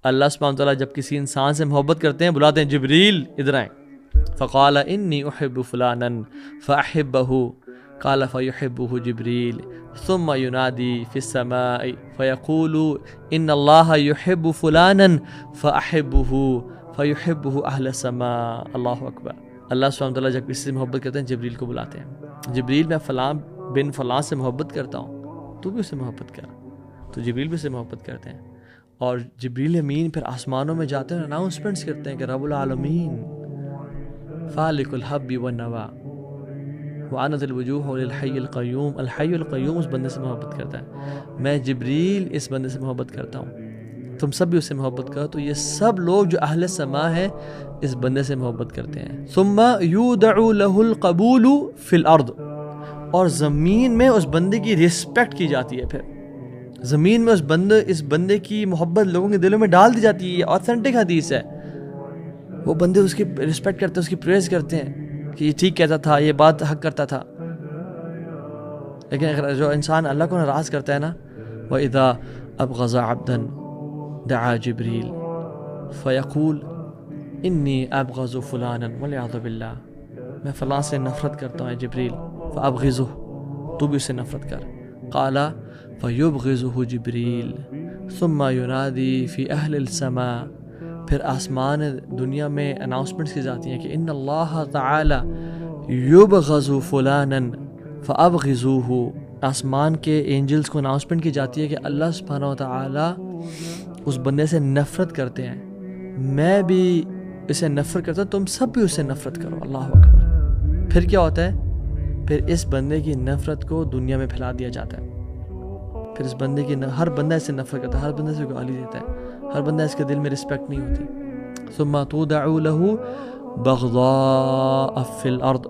اللہ سبحانہ وتعالیٰ جب کسی انسان سے محبت کرتے ہیں بلاتے ہیں جبریل ادھر آئیں. فقال انی احب فلانا فاحبہ قال فیحبہ جبریل ثم ینادی فی السماء فیقول ان اللہ یحب فلانا فاحبہ فیحبہ اہل السماء. اللہ اکبر. اللہ سبحانہ وتعالیٰ جب کسی سے محبت کرتے ہیں جبریل کو بلاتے ہیں, جبریل میں فلاں بن فلاں سے محبت کرتا ہوں, تو بھی اس سے محبت کر. تو جبریل بھی اس سے محبت کرتے ہیں, اور جبریل امین پھر آسمانوں میں جاتے ہیں, اناؤنسمنٹس کرتے ہیں کہ رب العالمین فالق الحب والنوا وعنت الوجوہ للحی القیوم. الحی القیوم اس بندے سے محبت کرتا ہے, میں جبریل اس بندے سے محبت کرتا ہوں, تم سب بھی اس سے محبت کرو. تو یہ سب لوگ جو اہل سما ہیں اس بندے سے محبت کرتے ہیں. ثم یودع له القبول فی الارض, اور زمین میں اس بندے کی رسپیکٹ کی جاتی ہے. پھر زمین میں اس بندے کی محبت لوگوں کے دلوں میں ڈال دی جاتی ہے. یہ اوتھینٹک حدیث ہے. وہ بندے اس کی رسپیکٹ کرتے ہیں, اس کی پریز کرتے ہیں کہ یہ ٹھیک کہتا تھا, یہ بات حق کرتا تھا. لیکن اگر جو انسان اللہ کو ناراض کرتا ہے نا, وَإِذَا أَبْغَضَ عَبْدًا دعا جبریل فیقول انی ابغض فلانا والعیاذ باللہ, میں فلاں سے نفرت کرتا ہوں جبریل, فابغضہ, تو بھی اس سے نفرت کر. قال فیبغضہ جبریل ثم ینادی فی اہل السماء, پھر آسمان دنیا میں اناؤنسمنٹس کی جاتی ہیں کہ ان اللہ تعالی یبغض فلانا فابغضوہ. آسمان کے اینجلز کو اناؤنسمنٹ کی جاتی ہے کہ اللہ سبحانہ و تعالی اس بندے سے نفرت کرتے ہیں, میں بھی اسے نفرت کرتا ہوں, تم سب بھی اس سے نفرت کرو. اللہ اکبر. پھر کیا ہوتا ہے, پھر اس بندے کی نفرت کو دنیا میں پھیلا دیا جاتا ہے. پھر اس بندے کی ہر بندہ اس سے نفرت کرتا ہے, ہر بندہ سے گالی دیتا ہے, ہر بندہ اس کے دل میں رسپیکٹ نہیں ہوتی. ثم تودع له بغضاء فی الارض,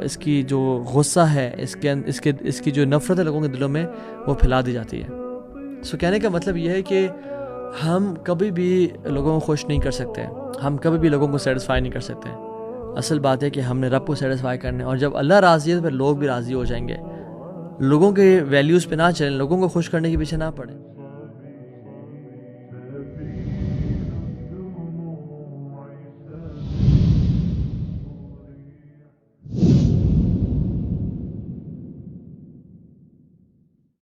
اس کی جو غصہ ہے, اس کی جو نفرت ہے لوگوں کے دلوں میں, وہ پھیلا دی جاتی ہے. سو کہنے کا مطلب یہ ہے کہ ہم کبھی بھی لوگوں کو خوش نہیں کر سکتے, ہم کبھی بھی لوگوں کو سیٹسفائی نہیں کر سکتے. اصل بات ہے کہ ہم نے رب کو سیٹسفائی کرنا ہے, اور جب اللہ راضی ہے تو پھر لوگ بھی راضی ہو جائیں گے. لوگوں کے ویلیوز پہ نہ چلیں, لوگوں کو خوش کرنے کے پیچھے نہ پڑیں.